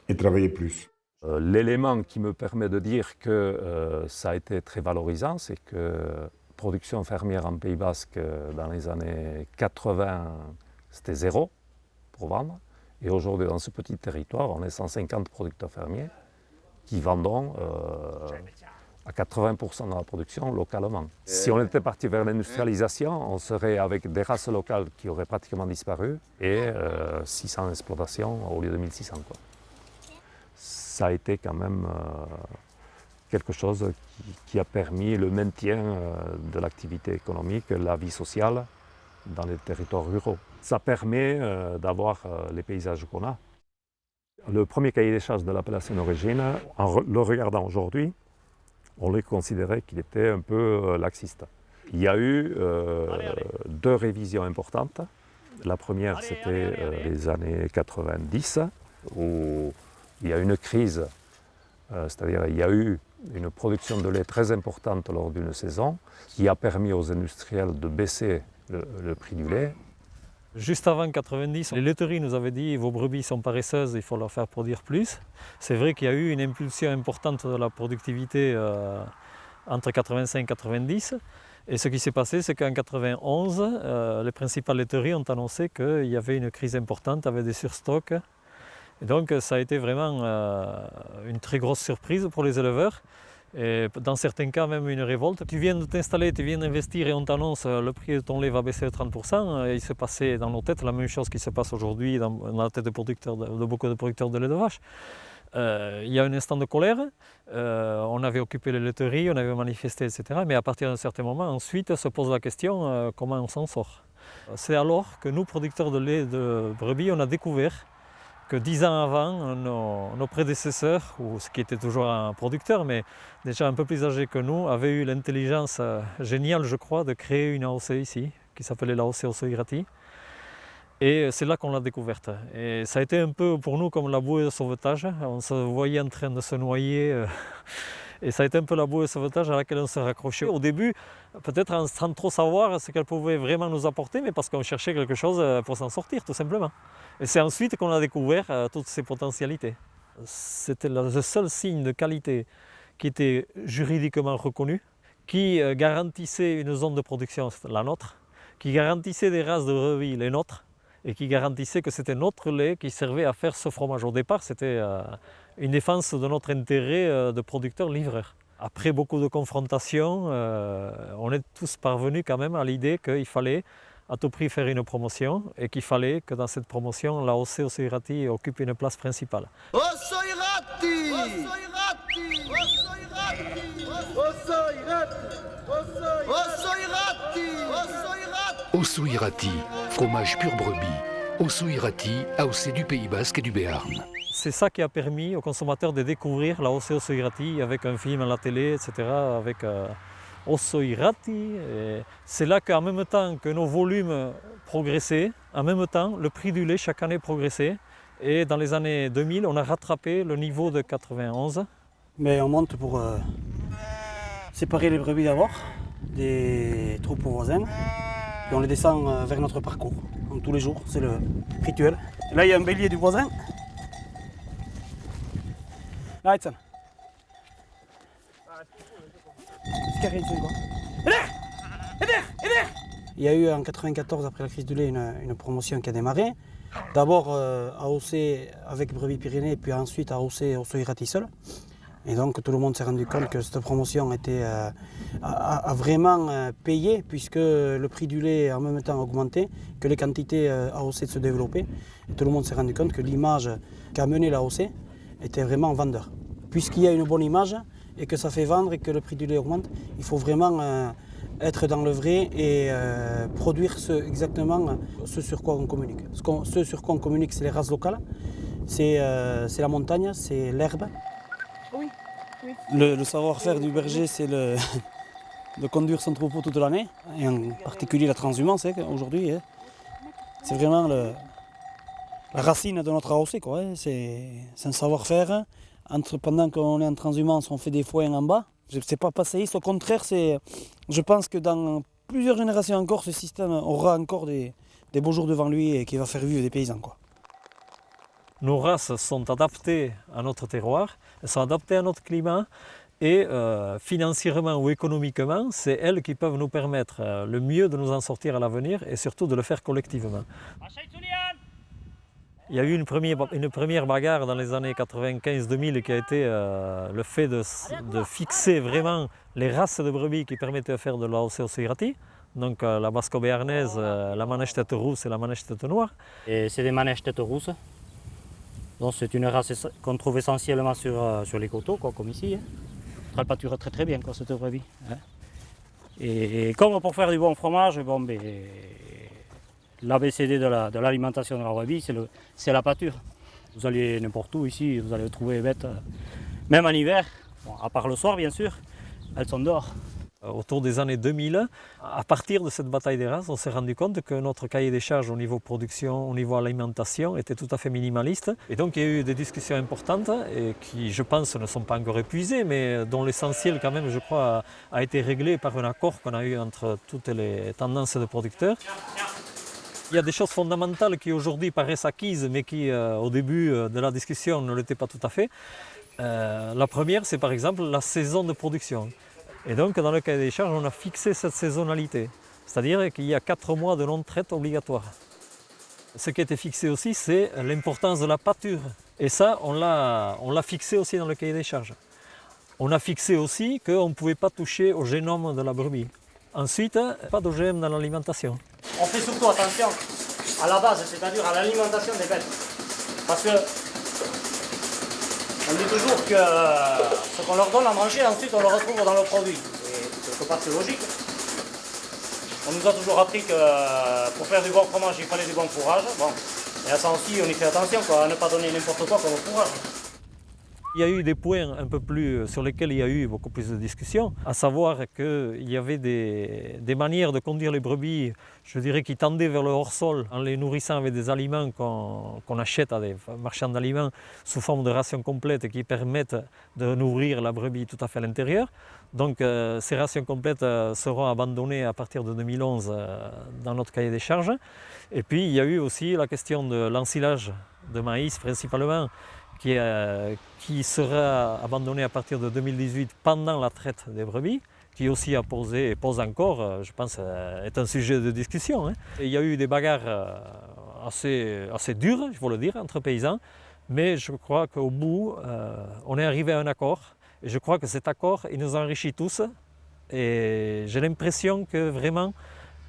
et travailler plus. L'élément qui me permet de dire que ça a été très valorisant, c'est que production fermière en Pays Basque, dans les années 80, c'était 0 pour vendre. Et aujourd'hui, dans ce petit territoire, on est 150 producteurs fermiers qui vendons à 80% de la production localement. Si on était parti vers l'industrialisation, on serait avec des races locales qui auraient pratiquement disparu et 600 exploitations au lieu de 1600, quoi. Ça a été quand même quelque chose qui a permis le maintien de l'activité économique, la vie sociale dans les territoires ruraux. Ça permet d'avoir les paysages qu'on a. Le premier cahier des charges de l'appellation d'origine, en le regardant aujourd'hui, on le considérait qu'il était un peu laxiste. Il y a eu deux révisions importantes. La première, c'était les années 90, où il y a eu une crise, c'est-à-dire il y a eu une production de lait très importante lors d'une saison, qui a permis aux industriels de baisser le prix du lait. Juste avant 90, les laiteries nous avaient dit vos brebis sont paresseuses, il faut leur faire produire plus. C'est vrai qu'il y a eu une impulsion importante de la productivité entre 85 et 90. Et ce qui s'est passé, c'est qu'en 91, les principales laiteries ont annoncé qu'il y avait une crise importante avec des surstocks. Et donc ça a été vraiment une très grosse surprise pour les éleveurs. Et dans certains cas, même une révolte. Tu viens de t'installer, tu viens d'investir et on t'annonce le prix de ton lait va baisser de 30%. Et il s'est passé dans nos têtes la même chose qui se passe aujourd'hui dans la tête de beaucoup de producteurs de lait de vache. Il y a un instant de colère, on avait occupé les laiteries, on avait manifesté, etc. Mais à partir d'un certain moment, ensuite se pose la question comment on s'en sort. C'est alors que nous, producteurs de lait de brebis, on a découvert que 10 ans avant, nos prédécesseurs, ou ce qui était toujours un producteur, mais déjà un peu plus âgé que nous, avaient eu l'intelligence géniale, je crois, de créer une AOC ici, qui s'appelait l'AOC Osoirati. Et c'est là qu'on l'a découverte. Et ça a été un peu pour nous comme la bouée de sauvetage. On se voyait en train de se noyer. Et ça a été un peu la bouée de sauvetage à laquelle on s'est raccroché. Au début, peut-être sans trop savoir ce qu'elle pouvait vraiment nous apporter, mais parce qu'on cherchait quelque chose pour s'en sortir, tout simplement. Et c'est ensuite qu'on a découvert toutes ces potentialités. C'était le seul signe de qualité qui était juridiquement reconnu, qui garantissait une zone de production, la nôtre, qui garantissait des races de brebis, les nôtres, et qui garantissait que c'était notre lait qui servait à faire ce fromage. Au départ, c'était une défense de notre intérêt de producteur-livreur. Après beaucoup de confrontations, on est tous parvenus quand même à l'idée qu'il fallait à tout prix faire une promotion et qu'il fallait que dans cette promotion, l'AOC Osoirati occupe une place principale. Osoirati! Osoirati! Osoirati! Osoirati! Osoirati, fromage pur brebis. Osoirati, AOC du Pays Basque et du Béarn. C'est ça qui a permis aux consommateurs de découvrir l'AOC Osoirati avec un film à la télé, etc., avec Osoirati. C'est là qu'en même temps que nos volumes progressaient, en même temps, le prix du lait chaque année progressait. Et dans les années 2000, on a rattrapé le niveau de 91. Mais on monte pour séparer les brebis d'abord des troupeaux voisins. Et on les descend vers notre parcours. Donc, tous les jours, c'est le rituel. Et là, il y a un bélier du voisin. Là, Edson. Il y a eu en 1994, après la crise du lait, une promotion qui a démarré. D'abord AOC avec Brebis Pyrénées, puis ensuite AOC Osoirati seul. Et donc tout le monde s'est rendu compte que cette promotion a vraiment payé, puisque le prix du lait a en même temps augmenté, que les quantités AOC se développaient. Et tout le monde s'est rendu compte que l'image qu'a menée l'AOC était vraiment vendeur. Puisqu'il y a une bonne image et que ça fait vendre et que le prix du lait augmente, il faut vraiment être dans le vrai et produire exactement ce sur quoi on communique. Ce sur quoi on communique, c'est les races locales, c'est la montagne, c'est l'herbe. Oui, oui. Le savoir-faire du berger, c'est de conduire son troupeau toute l'année, et en particulier la transhumance aujourd'hui. C'est vraiment la racine de notre AOC, quoi. C'est un savoir-faire. Pendant qu'on est en transhumance, on fait des foins en bas. C'est pas passéiste, au contraire, je pense que dans plusieurs générations encore, ce système aura encore des beaux jours devant lui et qui va faire vivre des paysans, quoi. Nos races sont adaptées à notre terroir, elles sont adaptées à notre climat et financièrement ou économiquement, c'est elles qui peuvent nous permettre le mieux de nous en sortir à l'avenir et surtout de le faire collectivement. Il y a eu une première bagarre dans les années 95-2000 qui a été le fait de fixer vraiment les races de brebis qui permettaient de faire de l'AOC Ossoirati. Donc la basco-béarnaise, la manèche tête rousse et la manèche tête noire. Et c'est des manèches tête rousse. Donc c'est une race qu'on trouve essentiellement sur les coteaux, quoi, comme ici. Hein. Elle pâture très très bien, quoi, cette brebis. Hein. Et comme pour faire du bon fromage, bon, ben, l'ABCD de l'alimentation de la brebis, c'est la pâture. Vous allez n'importe où ici, vous allez trouver les bêtes, même en hiver, bon, à part le soir bien sûr, elles sont dehors. Autour des années 2000, à partir de cette bataille des races, on s'est rendu compte que notre cahier des charges au niveau production, au niveau alimentation, était tout à fait minimaliste. Et donc il y a eu des discussions importantes et qui, je pense, ne sont pas encore épuisées, mais dont l'essentiel, quand même, je crois, a été réglé par un accord qu'on a eu entre toutes les tendances de producteurs. Il y a des choses fondamentales qui aujourd'hui paraissent acquises, mais qui, au début de la discussion, ne l'étaient pas tout à fait. La première, c'est par exemple la saison de production. Et donc, dans le cahier des charges, on a fixé cette saisonnalité. C'est-à-dire qu'il y a 4 mois de non-traite obligatoire. Ce qui a été fixé aussi, c'est l'importance de la pâture. Et ça, on l'a fixé aussi dans le cahier des charges. On a fixé aussi qu'on ne pouvait pas toucher au génome de la brebis. Ensuite, pas d'OGM dans l'alimentation. On fait surtout attention à la base, c'est-à-dire à l'alimentation des bêtes. Parce que on dit toujours que ce qu'on leur donne à manger, ensuite on le retrouve dans le produit. Et quelque part c'est logique. On nous a toujours appris que pour faire du bon fromage, il fallait du bon fourrage. Bon, et à ça aussi, on y fait attention, quoi, à ne pas donner n'importe quoi comme fourrage. Il y a eu des points un peu plus sur lesquels il y a eu beaucoup plus de discussions, à savoir qu'il y avait des manières de conduire les brebis, je dirais, qui tendaient vers le hors-sol en les nourrissant avec des aliments qu'on achète à des marchands d'aliments sous forme de rations complètes qui permettent de nourrir la brebis tout à fait à l'intérieur. Donc ces rations complètes seront abandonnées à partir de 2011 dans notre cahier des charges. Et puis il y a eu aussi la question de l'ensilage de maïs principalement, qui sera abandonné à partir de 2018 pendant la traite des brebis, qui aussi a posé et pose encore, je pense, est un sujet de discussion. Hein. Il y a eu des bagarres assez dures, il faut le dire, entre paysans, mais je crois qu'au bout, on est arrivé à un accord, et je crois que cet accord, il nous enrichit tous, et j'ai l'impression que vraiment,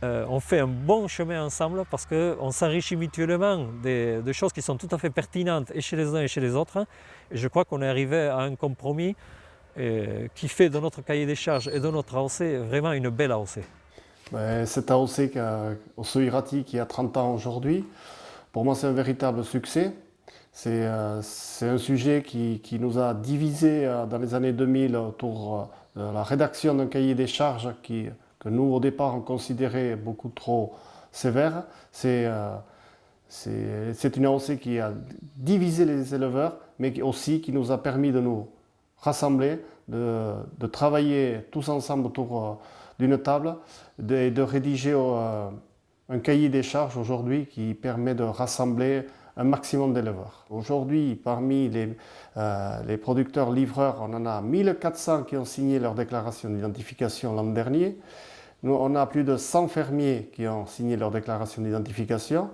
on fait un bon chemin ensemble parce qu'on s'enrichit mutuellement de choses qui sont tout à fait pertinentes et chez les uns et chez les autres. Et je crois qu'on est arrivé à un compromis qui fait de notre cahier des charges et de notre AOC vraiment une belle AOC. Cette AOC Ossoirati qui a 30 ans aujourd'hui, pour moi c'est un véritable succès. C'est un sujet qui nous a divisés dans les années 2000 autour de la rédaction d'un cahier des charges que nous, au départ, on considérait beaucoup trop sévère. C'est une AOC qui a divisé les éleveurs, mais aussi qui nous a permis de nous rassembler, de travailler tous ensemble autour d'une table et de rédiger un cahier des charges aujourd'hui qui permet de rassembler un maximum d'éleveurs. Aujourd'hui, parmi les producteurs livreurs, on en a 1400 qui ont signé leur déclaration d'identification l'an dernier. Nous, on a plus de 100 fermiers qui ont signé leur déclaration d'identification.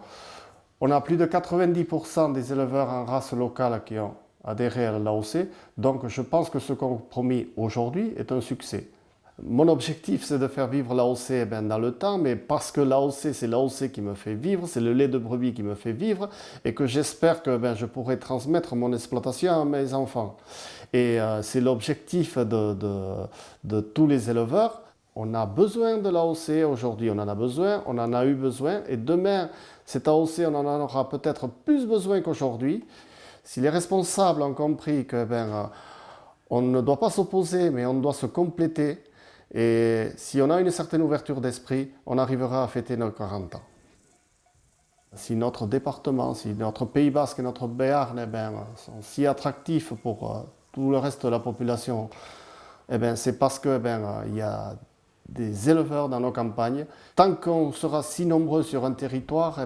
On a plus de 90% des éleveurs en race locale qui ont adhéré à l'AOC. Donc je pense que ce compromis aujourd'hui est un succès. Mon objectif, c'est de faire vivre l'AOC dans le temps, mais parce que l'AOC, c'est l'AOC qui me fait vivre, c'est le lait de brebis qui me fait vivre, et que j'espère que je pourrai transmettre mon exploitation à mes enfants. Et c'est l'objectif de tous les éleveurs. On a besoin de l'AOC aujourd'hui, on en a besoin, on en a eu besoin, et demain, cette AOC, on en aura peut-être plus besoin qu'aujourd'hui. Si les responsables ont compris que on ne doit pas s'opposer, mais on doit se compléter, et si on a une certaine ouverture d'esprit, on arrivera à fêter nos 40 ans. Si notre département, si notre Pays Basque et notre Béarn sont si attractifs pour tout le reste de la population, c'est parce que y a des éleveurs dans nos campagnes. Tant qu'on sera si nombreux sur un territoire,